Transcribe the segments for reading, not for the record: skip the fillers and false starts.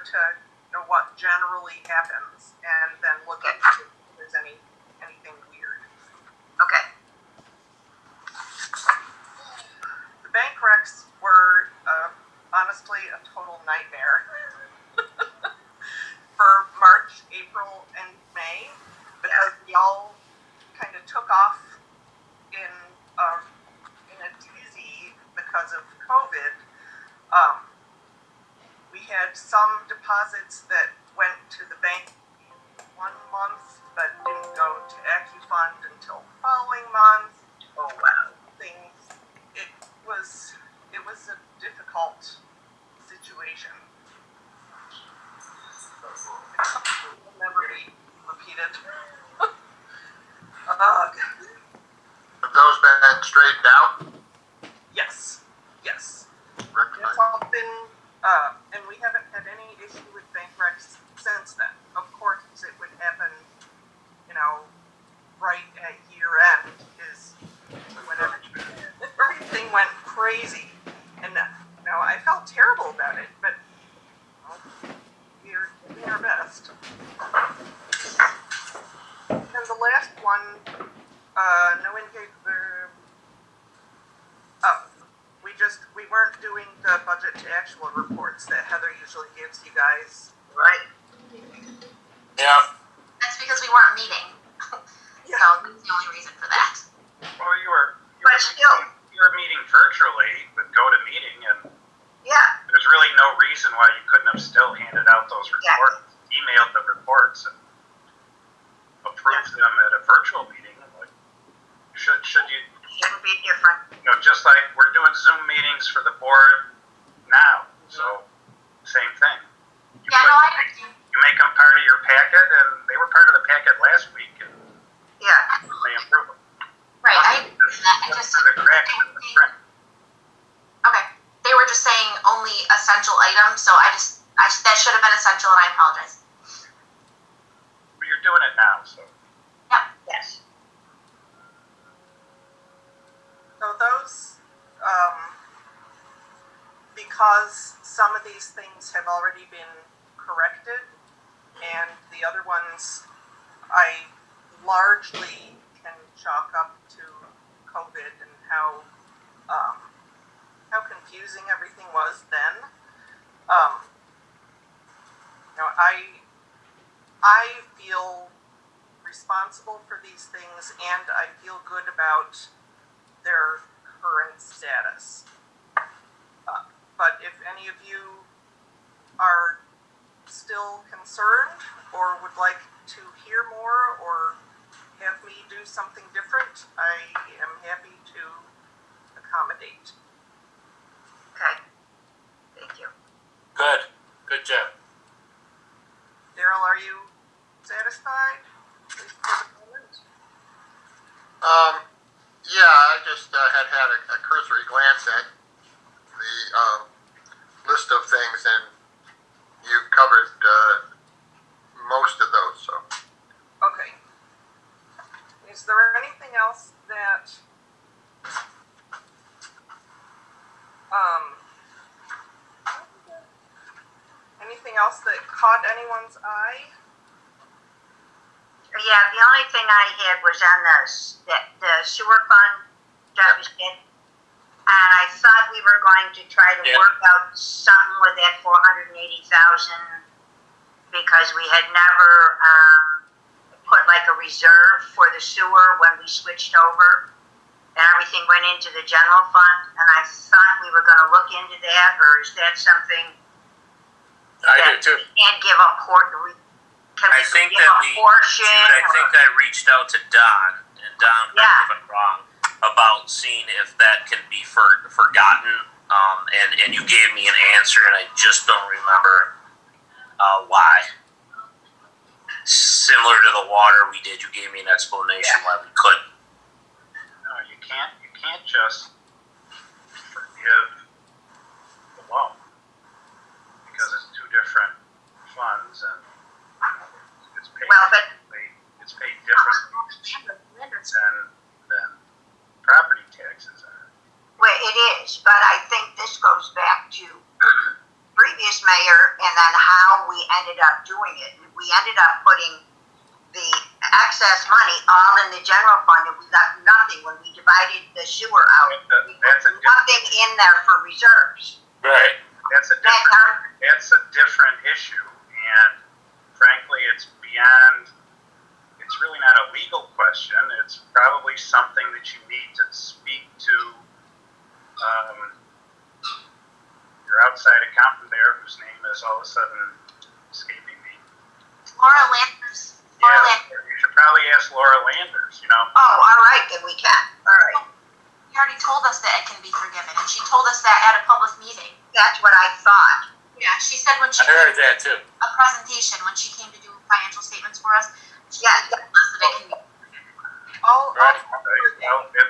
compare to what generally happens, and then look at if there's anything weird. Okay. The bank recs were honestly a total nightmare for March, April, and May, because we all kind of took off in a tizzy because of COVID. We had some deposits that went to the bank 1 month, but didn't go to AccuFund until the following month. Oh wow. It was a difficult situation. It will never be repeated. Have those been straightened out? Yes. Recognized? It's all been, and we haven't had any issue with bank recs since then. Of course, it would happen, right at year end is when everything went crazy. And, I felt terrible about it, but we're doing our best. And the last one, we weren't doing the budget to actual reports that Heather usually gives you guys. Right. Yeah. That's because we weren't meeting. Yeah. So that's the only reason for that. Well, you were meeting virtually with GoToMeeting, and Yeah. there's really no reason why you couldn't have still handed out those reports, emailed the reports, and approved them at a virtual meeting. Like, should you? Shouldn't be different. Just like we're doing Zoom meetings for the board now, so same thing. You make them part of your packet, and they were part of the packet last week, and Yeah. they improve them. Right, I agree with that. I just, For the correction in the print. okay. They were just saying only essential items, so that should have been essential, and I apologize. But you're doing it now, so. Yep. Yes. So those, because some of these things have already been corrected, and the other ones I largely can chalk up to COVID and how confusing everything was then. I feel responsible for these things, and I feel good about their current status. But if any of you are still concerned or would like to hear more or have me do something different, I am happy to accommodate. Okay. Thank you. Good job. Daryl, are you satisfied? At least for the moment? Yeah, I just had a cursory glance at the list of things, and you covered most of those. So. Okay. Is there anything else that caught anyone's eye? Yeah, the only thing I had was on the sewer fund deficit, and I thought we were going to try to work out something with that 480,000 because we had never put like a reserve for the sewer when we switched over, and everything went into the general fund. And I thought we were going to look into that, or is that something? I do too. We can't give a I think I reached out to Don, and Don, correct me if I'm wrong, about seeing if that can be forgotten, and you gave me an answer, and I just don't remember why. Similar to the water we did, you gave me an explanation why we couldn't. No, you can't just forgive the loan because it's two different funds, and it's paid differently than property taxes are. Well, it is, but I think this goes back to previous mayor and then how ended up doing it. We ended up putting the excess money all in the general fund, and we got nothing when we divided the sewer out. We put nothing in there for reserves. Right. That's a different issue, and frankly, it's beyond. It's really not a legal question. It's probably something that you need to speak to your outside accountant there, whose name is all of a sudden escaping me. Laura Landers. You should probably ask Laura Landers. You know. Oh, all right, then we can. All right. She already told us that it can be forgiven, and she told us that at a public meeting. That's what I thought. Yeah, she said when she I heard that too. a presentation when she came to do financial statements for us. She told us that it can be forgiven. Right. Well, if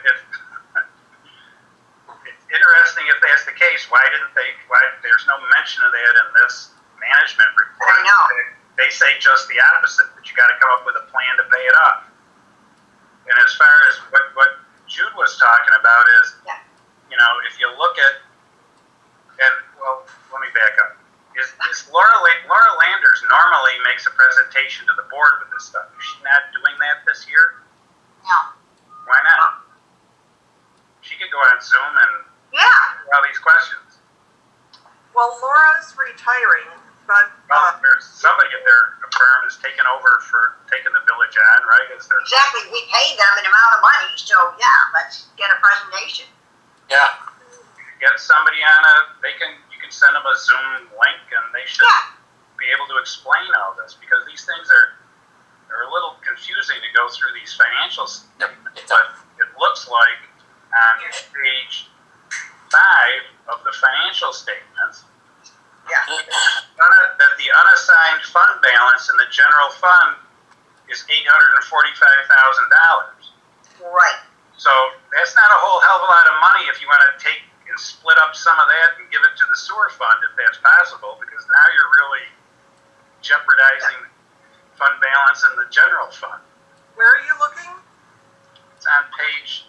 it's interesting if that's the case. Why there's no mention of that in this management report? I know. They say just the opposite, that you got to come up with a plan to pay it off. And as far as what Jude was talking about is, you know, if you look at, let me back up. Is Laura Landers normally makes a presentation to the board with this stuff? Is she not doing that this year? No. Why not? She could go on Zoom and answer all these questions. Well, Laura's retiring, but There's somebody at their firm is taking over for taking the village on, right? Exactly. We pay them an amount of money, so let's get a presentation. Yeah. Get somebody on you can send them a Zoom link, and they should be able to explain all this, because these things are a little confusing to go through these financial statements. But it looks like on page 5 of the financial statements, that the unassigned fund balance in the general fund is $845,000. Right. So that's not a whole hell of a lot of money if you want to take and split up some of that and give it to the sewer fund, if that's possible, because now you're really jeopardizing fund balance in the general fund. where are you looking? It's on page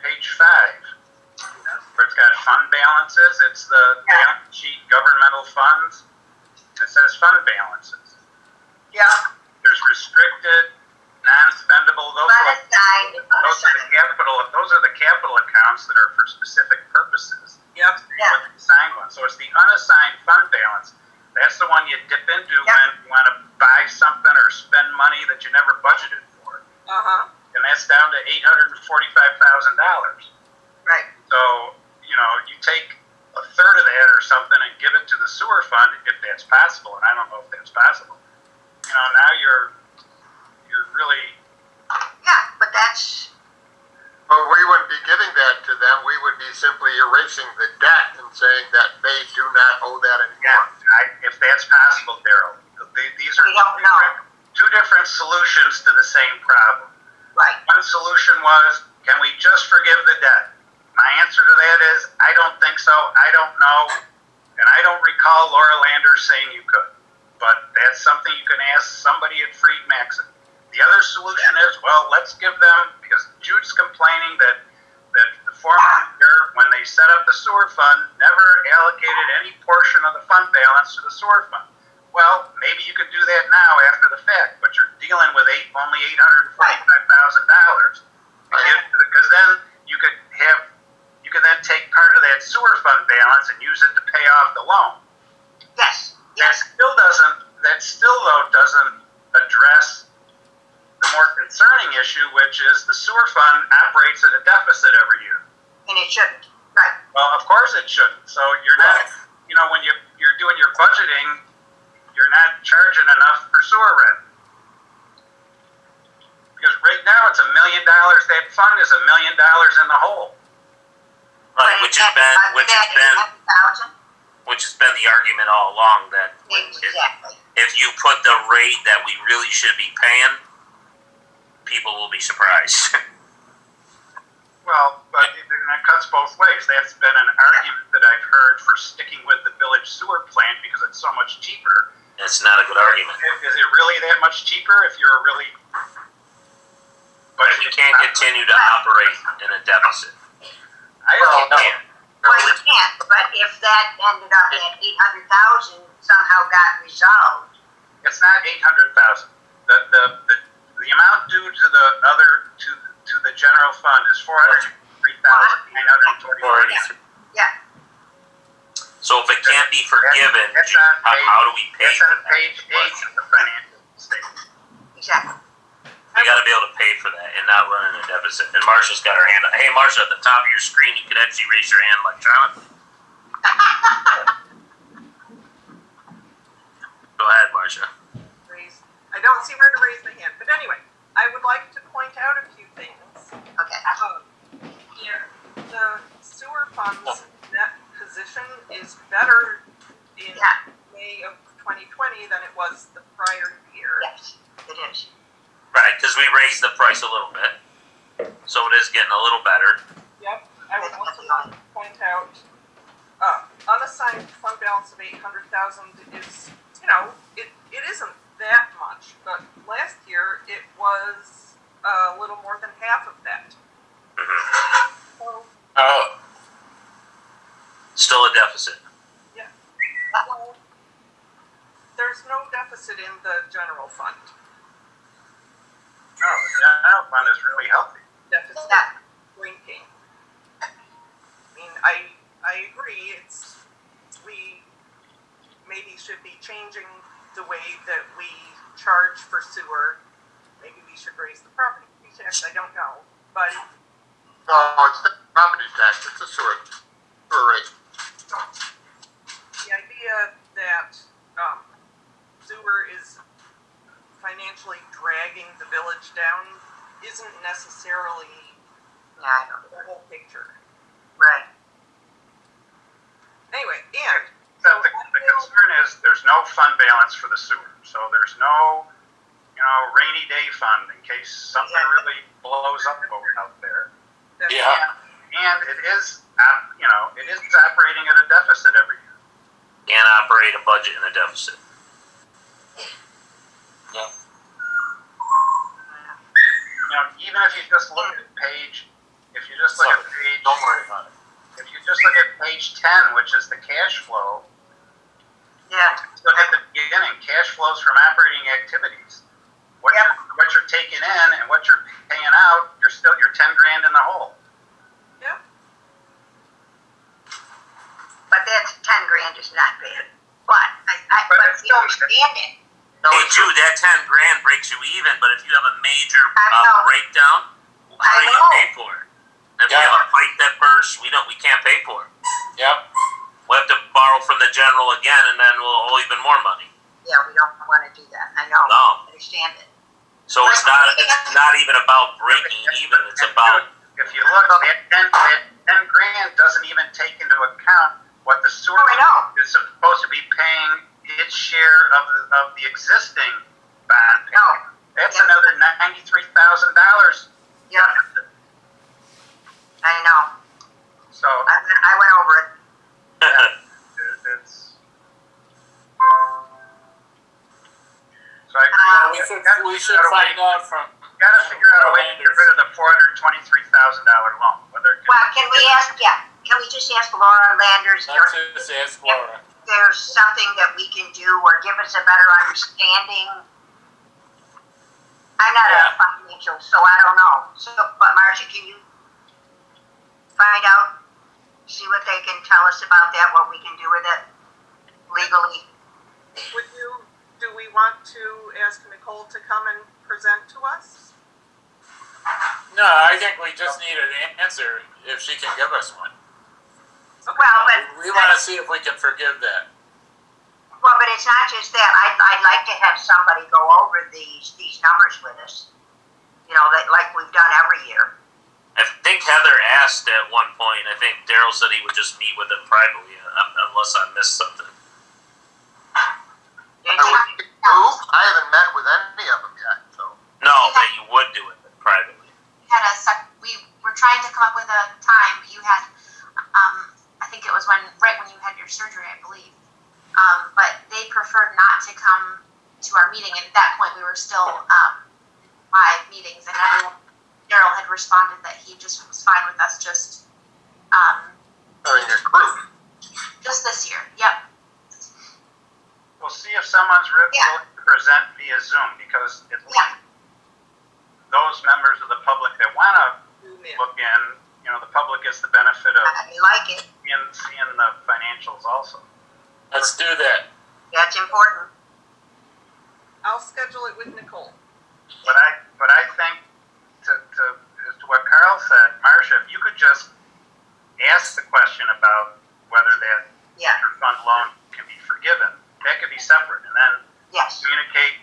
5, where it's got fund balances. It's the balance sheet, governmental funds. It says fund balances. Yeah. There's restricted, non-spendable. Those are the capital accounts that are for specific purposes. Yep. The assigned one. So it's the unassigned fund balance. That's the one you dip into when you want to buy something or spend money that you never budgeted for. And that's down to $845,000. Right. So, you know, you take a third of that or something and give it to the sewer fund if that's possible, and I don't know if that's possible. You know, now you're really. Yeah, but that's. But we wouldn't be giving that to them. We would be simply erasing the debt and saying that they do not owe that anymore. If that's possible, Daryl. These are two different solutions to the same problem. Right. One solution was, can we just forgive the debt? My answer to that is, I don't think so. I don't know. And I don't recall Laura Landers saying you could. But that's something you can ask somebody at Freed Maxon. The other solution is, well, let's give them, because Jude's complaining that the former year, when they set up the sewer fund, never allocated any portion of the fund balance to the sewer fund. Well, maybe you could do that now after the fact, but you're dealing with only $845,000. Because then you could then take part of that sewer fund balance and use it to pay off the loan. Yes. That still doesn't address the more concerning issue, which is the sewer fund operates at a deficit every year. And it shouldn't. Right. Well, of course it shouldn't. So you're not, you know, when you're doing your budgeting, you're not charging enough for sewer rent. Because right now it's $1 million. That fund is $1 million in the hole. Right, which has been the argument all along, that if you put the rate that we really should be paying, people will be surprised. Well, but it cuts both ways. That's been an argument that I've heard for sticking with the village sewer plant because it's so much cheaper. It's not a good argument. Is it really that much cheaper if you're really? But you can't continue to operate in a deficit. I don't know. Well, you can't. But if that ended up at 800,000 somehow got resolved, It's not 800,000. The amount due to the other, to the general fund is 403,924. Yeah, So if it can't be forgiven, It's on how do we pay It's for on that? page 8 of the financial statement. exactly. We gotta be able to pay for that and not run in a deficit. And Marcia's got her hand up. Hey, Marcia, at the top of your screen, you could actually raise your hand electronically. Go ahead, Marcia. I don't see where to raise my hand, but anyway, I would like to point out a few things. Okay. Here, the sewer fund's net position is better in Yeah. May of 2020 than it was the prior year. Yes, it is. Right, because we raised the price a little bit. So it is getting a little better. Yep, I would also like to point out, unassigned fund balance of 800,000 is, it isn't that much, but last year it was a little more than half of that. So, Oh. Still a deficit. well, there's no deficit in the general fund. No, the general fund is really healthy. Deficit Yeah. shrinking. I mean, I agree, we maybe should be changing the way that we charge for sewer. Maybe we should raise the property tax, I don't know, but No, it's the property tax, it's a sewer rate. the idea that, sewer is financially dragging the village down isn't necessarily Yeah, I know. the whole picture. Right. Anyway, and Except the concern is there's no fund balance for the sewer. So there's no, rainy day fund in case something really blows up out there. Yeah. And it is operating at a deficit every year. Can't operate a budget in a deficit. Yeah. Even if you just look at page, Don't worry about it. if you just look at page 10, which is the cash flow, Yeah. look at the beginning, cash flows from operating activities. What you're taking in and what you're paying out, you're 10 grand in the hole. yeah, But that's 10 grand is not bad. But But but it's we still- understand it. Hey, Jude, that 10 grand breaks you even, but if you have a major I know. breakdown, how I do you know. pay for it? If we have a pipe that bursts, we can't pay for it. Yep. We'll have to borrow from the general again, and then we'll owe even more money. Yeah, we don't want to do that. I know. No. I understand it. So it's not even about breaking even, it's about, If you look, that 10 grand doesn't even take into account what the sewer Oh, I know. is supposed to be paying its share of the existing bond payment. No. That's Yeah. another $93,000. Yep. I know. So I went over it. it's. So I agree. We should find out from. Got to figure out a way to get rid of the $423,000 loan. Whether it Well, can we just ask Laura Landers Let's just ask Laura. if there's something that we can do or give us a better understanding? I'm not a financial, so I don't know. So, but Marcia, can you find out, see what they can tell us about that, what we can do with it legally? do we want to ask Nicole to come and present to us? No, I think we just need an answer if she can give us one. Okay. Well, but We want to see if we can forgive that. Well, but it's not just that. I'd like to have somebody go over these numbers with us. Like we've done every year. I think Heather asked at one point, I think Daryl said he would just meet with them privately, unless I missed something. I haven't met with any of them yet, so. No, that you would do it privately. We were trying to come up with a time, but you had, I think it was right when you had your surgery, I believe. But they preferred not to come to our meeting, and at that point we were still live meetings, and Daryl had responded that he just was fine with us just Having a group. this year. Yep. We'll see if someone's willing to present via Zoom, because at least those members of the public that want to look in, the public gets the benefit of I like it. seeing the financials also. Let's do that. That's important. I'll schedule it with Nicole. But I think as to what Carl said, Marcia, if you could just ask the question about whether that interfund loan can be forgiven, that could be separate, and then Yes. communicate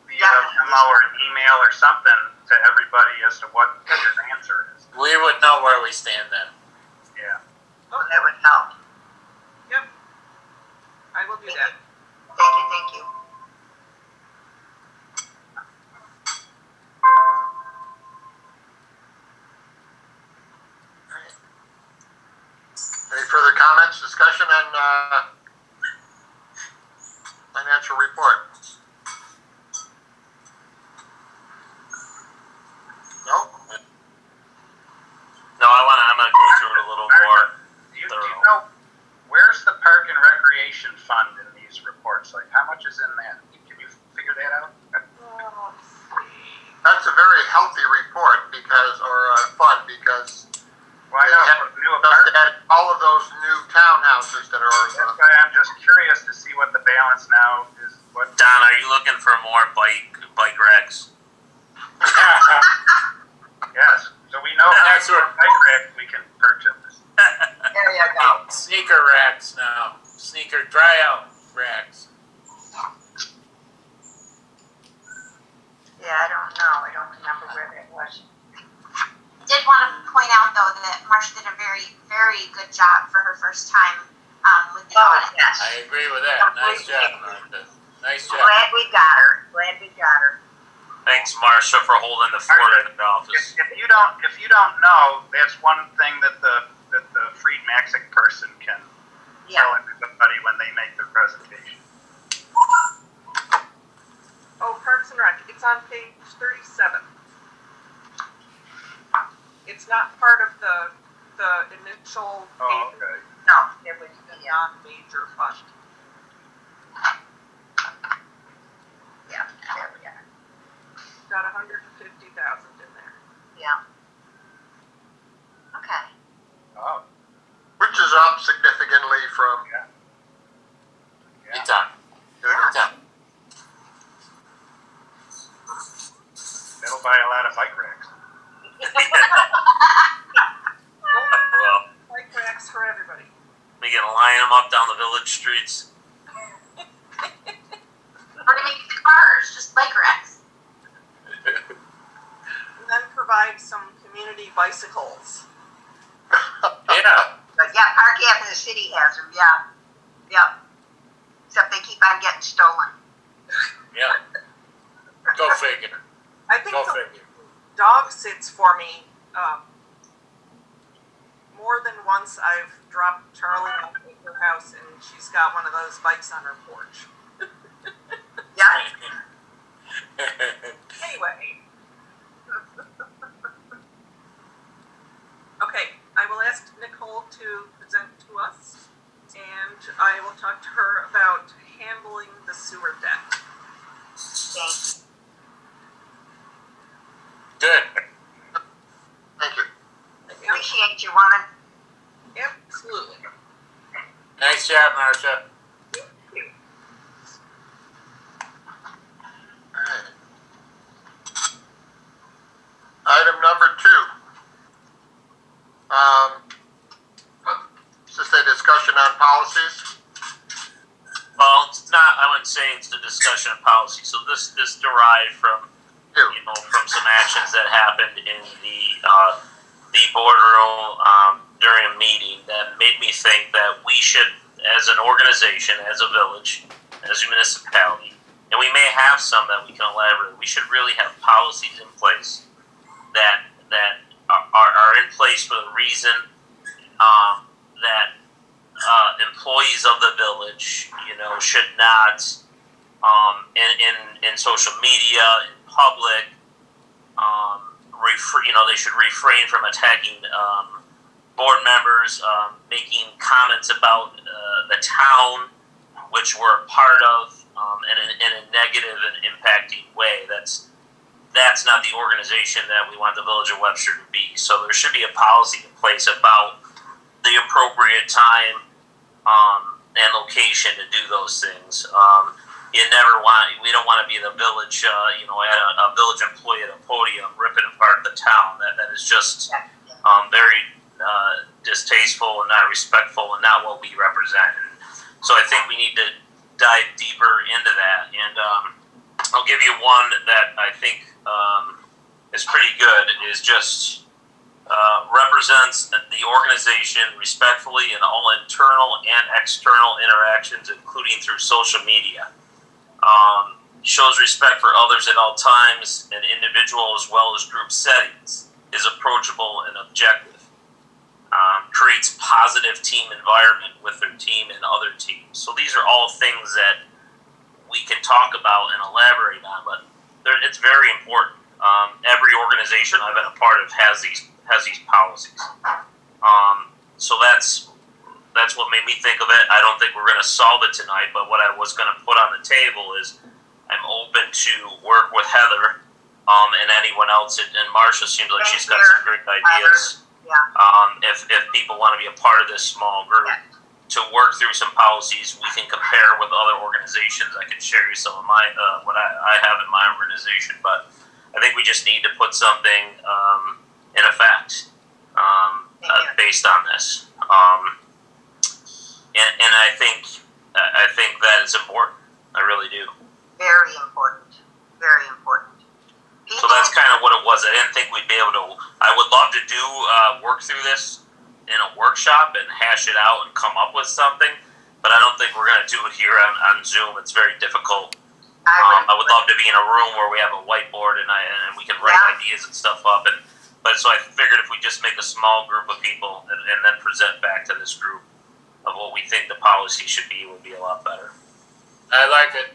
via Definitely. memo or an email or something to everybody as to what his answer is. We would know where we stand then. Yeah. Oh, that would help. Yep. I will do that. Thank you, thank you. Any further comments, discussion on financial report? No? No, I'm gonna go through it a little more. Do you know, where's the park and recreation fund in these reports? Like, how much is in that? Can you figure that out? Oh, let's see. That's a very healthy report fund because Well, I they know, have for new just apartments. added all of those new townhouses that are That's why I'm just curious to see what the balance now is. What Don, are you looking for more bike racks? Yes. So we know how That's much what- bike rack we can purchase. There you go. Sneaker racks now. Sneaker dry out racks. Yeah, I don't know. I don't remember where that was. I did want to point out though that Marcia did a very, very good job for her first time with the Oh, audit. yes. I agree with that. Nice job, Martha. Nice job. Glad we got her. Glad we got her. Thanks, Marcia, for holding the fort in the office. If you don't know, that's one thing that the Freed Maxic person can tell everybody when they make their presentation. Oh, Parks and Rec. It's on page 37. It's not part of the initial Oh, page. okay. No, it was The non-major fund. yeah, there we are. Got 150,000 in there. Yeah. Okay. Oh, which is up significantly from yeah. Good time. Good time. That'll buy a lot of bike racks. Well, Bike racks for everybody. we can line them up down the village streets. We're gonna make the cars just bike racks. And then provide some community bicycles. Yeah. But yeah, Park Avenue City has them, yeah. Yeah. Except they keep on getting stolen. Yeah. Go figure. I think Go the figure. dog sits for me. More than once I've dropped Charlie off at her house and she's got one of those bikes on her porch. Yeah. Anyway. Okay, I will ask Nicole to present to us, and I will talk to her about handling the sewer debt. Thanks. Good. thank you. Appreciate you, woman. Absolutely. Nice job, Marcia. Alright. Item number 2. Is this a discussion on policies? Well, it's not. I wouldn't say it's a discussion of policy. So this derived from You. from some actions that happened in the boardroom during a meeting that made me think that we should, as an organization, as a village, as a municipality, and we may have some that we can elaborate. We should really have policies in place that are in place for the reason that employees of the village, should not in social media, in public, they should refrain from attacking board members, making comments about the town, which we're a part of, in a negative and impacting way. That's not the organization that we want the Village of Webster to be. So there should be a policy in place about the appropriate time and location to do those things. We don't want to be the village, at a village employee at a podium ripping apart the town. That is just very distasteful and not respectful and not what we represent. And so I think we need to dive deeper into that. And I'll give you one that I think is pretty good. Is just represents the organization respectfully in all internal and external interactions, including through social media. Shows respect for others at all times, and individual as well as group settings, is approachable and objective. Creates positive team environment with their team and other teams. So these are all things that we can talk about and elaborate on, but it's very important. Every organization I've been a part of has these policies. So that's what made me think of it. I don't think we're going to solve it tonight, but what I was going to put on the table is I'm open to work with Heather and anyone else. And Marcia seems like she's got some great ideas. If people want to be a part of this small group to work through some policies, we can compare with other organizations. I can share you some of my what I have in my organization, but I think we just need to put something in effect based on this. And I think that is important. I really do. Very important. Very important. So that's kind of what it was. I didn't think we'd be able to. I would love to do work through this in a workshop and hash it out and come up with something, but I don't think we're going to do it here on Zoom. It's very difficult. I would love to be in a room where we have a whiteboard and we can write ideas and stuff up. But so I figured if we just make a small group of people and then present back to this group of what we think the policy should be, would be a lot better. I like it.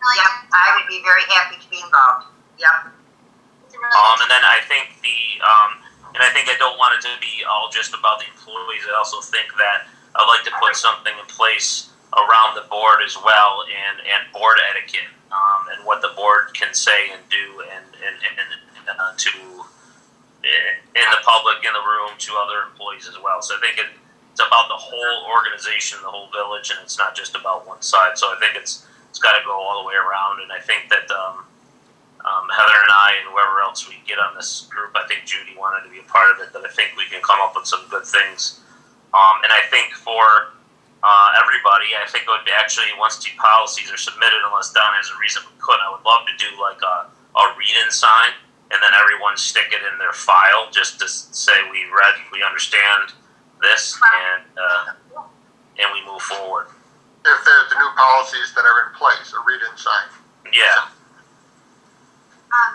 Yep, I would be very happy to be involved. Yep. And then I think I don't want it to be all just about the employees. I also think that I'd like to put something in place around the board as well, and board etiquette, and what the board can say and do, and to in the public, in the room, to other employees as well. So I think it's about the whole organization, the whole village, and it's not just about one side. So I think it's got to go all the way around, and I think that Heather and I and whoever else we get on this group, I think Judy wanted to be a part of it, that I think we can come up with some good things. And I think for everybody, I think it would be actually, once the policies are submitted, unless Don has a reason we couldn't, I would love to do like a read-in sign, and then everyone stick it in their file just to say we read, we understand this, and we move forward. If there's the new policies that are in place, a read-in sign. Yeah.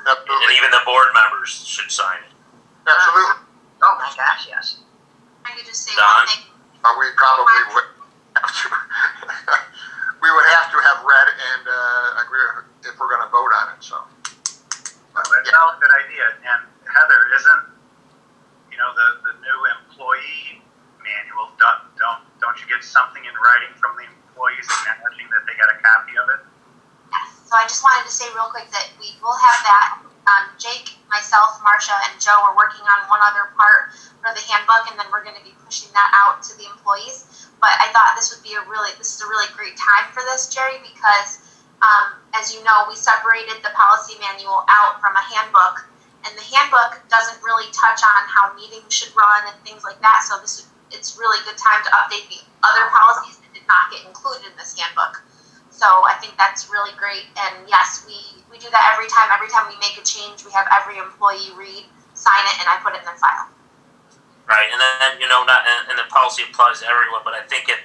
Absolutely. And even the board members should sign it. Absolutely. Oh my gosh, yes. I could just say Don? one thing. We probably would have to. We would have to have read and agree if we're going to vote on it. So. Well, that's all a good idea. And Heather, isn't the new employee manual? Don't you get something in writing from the employees acknowledging that they got a copy of it? Yes. So I just wanted to say real quick that we will have that. Jake, myself, Marcia, and Joe are working on one other part for the handbook, and then we're going to be pushing that out to the employees. But I thought this is a really great time for this, Jerry, because as you know, we separated the policy manual out from a handbook, and the handbook doesn't really touch on how meetings should run and things like that. So it's really a good time to update the other policies that did not get included in this handbook. So I think that's really great. And yes, we do that every time. Every time we make a change, we have every employee read, sign it, and I put it in their file. Right, and then and the policy applies to everyone. But I think and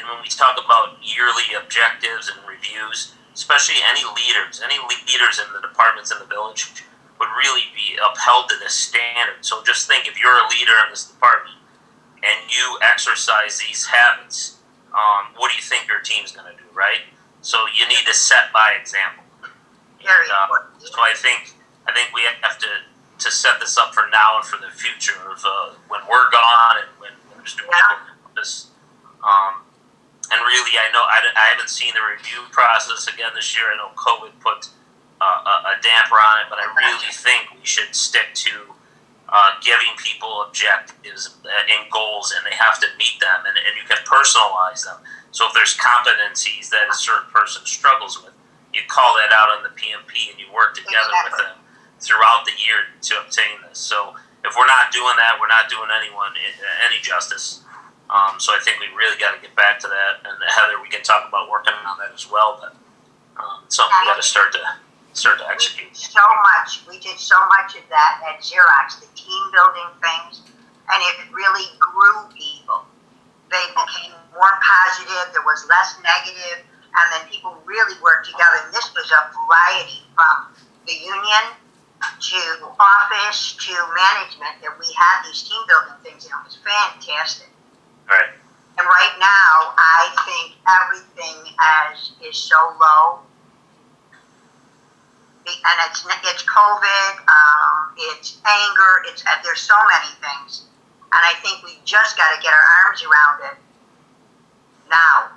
when we talk about yearly objectives and reviews, especially any leaders in the departments in the village would really be upheld to this standard. So just think, if you're a leader in this department and you exercise these habits, what do you think your team's going to do, right? So you need to set by example. Very important. So I think we have to set this up for now and for the future of when we're gone and when there's new people in this. And really, I I know I haven't seen the review process again this year. I know COVID put a damper on it, but I really think we should stick to giving people objectives and goals, and they have to meet them, and you can personalize them. So if there's competencies that a certain person struggles with, you call that out on the PMP, and you work together with them throughout the year to obtain this. So if we're not doing that, we're not doing anyone any justice. So I think we really got to get back to that. And Heather, we can talk about working on that as well, but it's something we got to start to execute. We did so much of that at Xerox, the team building things, and it really grew people. They became more positive, there was less negative, and then people really worked together. And this was a variety from the union to office to management, that we had these team building things, and it was fantastic. Right. And right now, I think everything is so low. And it's COVID, it's anger, there's so many things. And I think we just got to get our arms around it now,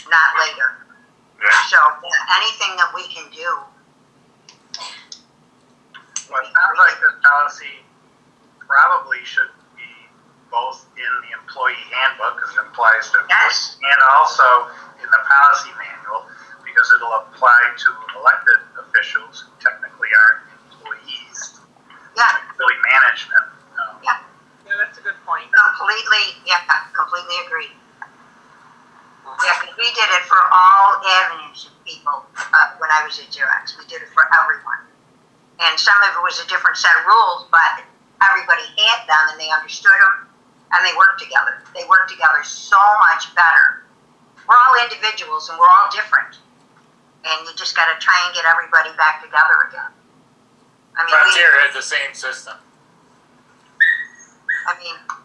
not later. Right. So anything that we can do. Well, it sounds like this policy probably should be both in the employee handbook, because it applies to employees, and also in the policy manual, because it'll apply to elected officials who technically aren't employees. Yeah. Really management. Yeah, that's a good point. completely agree. Yeah, because we did it for all avenues of people when I was at Xerox. We did it for everyone. And some of it was a different set of rules, but everybody had them and they understood them and they worked together. They worked together so much better. We're all individuals and we're all different. And you just got to try and get everybody back together again. I mean, Frontier had the same system.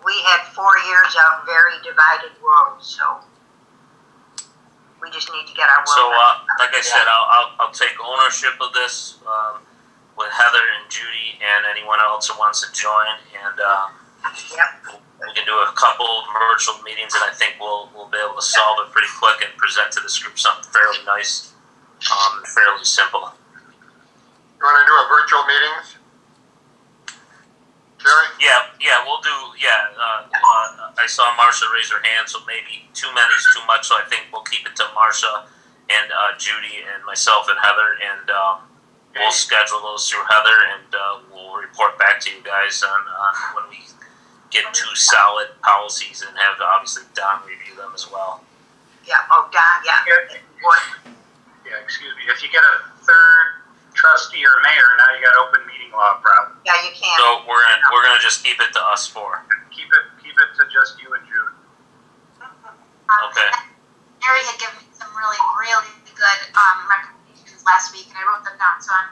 we had 4 years of very divided worlds, so we just need to get our world So, back. like I said, I'll take ownership of this with Heather and Judy and anyone else who wants to join, and Yep. we can do a couple virtual meetings, and I think we'll be able to solve it pretty quick and present to this group something fairly nice, fairly simple. You want to do a virtual meetings? Jerry? Yeah, we'll do. I saw Marcia raise her hand, so maybe too many is too much. So I think we'll keep it to Marcia and Judy and myself and Heather, and we'll schedule those through Heather, and we'll report back to you guys on when we get 2 solid policies, and have obviously Don review them as well. Yeah, oh, Don, yeah. Yeah, excuse me. If you get a third trustee or mayor, now you got open meeting law problem. Yeah, you can't. So we're gonna just keep it to us 4. Keep it to just you and Jude. Okay. Gary had given me some really, really good recommendations last week, and I wrote them down. So I'm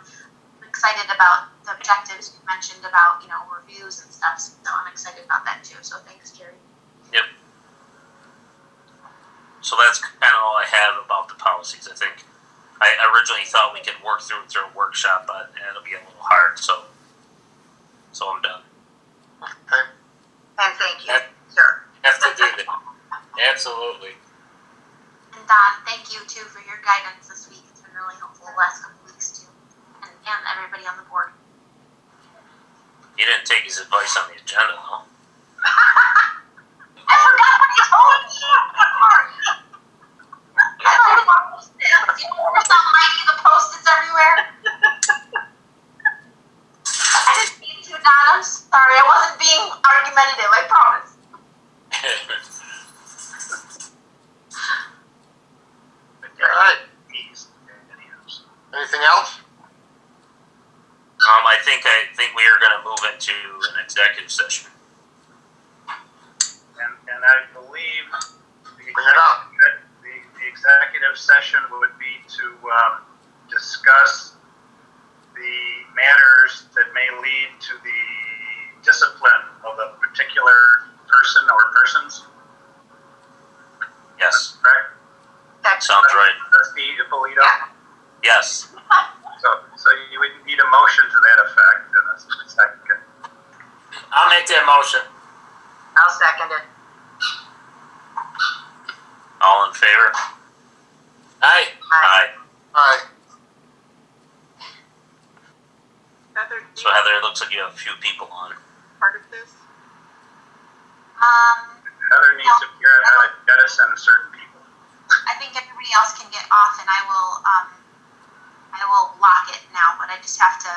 excited about the objectives you mentioned about, reviews and stuff. So I'm excited about that too. So thanks, Jerry. Yep. So that's kind of all I have about the policies. I think I originally thought we could work through a workshop, but it'll be a little hard. So I'm done. Okay. And thank you, Yep. sir. Have to do that. Absolutely. And Don, thank you too for your guidance this week. It's been really helpful the last couple weeks too, and everybody on the board. You didn't take his advice on the agenda, though. I forgot what you told me. I thought about post-its. We're not lighting the post-its everywhere. I didn't mean to, Don. I'm sorry. I wasn't being argumentative. I promise. All right. Anything else? I think we are going to move into an executive session. And I believe Bring it up. the executive session would be to discuss the matters that may lead to the discipline of a particular person or persons. Yes, Correct? sounds right. Trustee Ippolito? Yes. So you would need a motion to that effect in a second. I'll make that motion. I'll second it. All All in favor? Aye. Aye. Aye. Heather, do So you Heather, it looks like you have a few people on. part of this? Heather needs to figure out how to jettison certain people. I think everybody else can get off, and I will lock it now. But I just have to.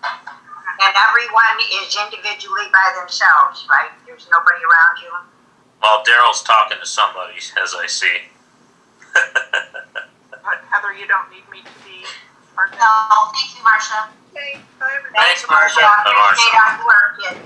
And everyone is individually by themselves, right? There's nobody around you? Well, Daryl's talking to somebody, as I see. But Heather, you don't need me to be part of No, this? thank you, Marcia. Okay, bye everybody. Thanks, Marcia. Appreciate all your work, kid.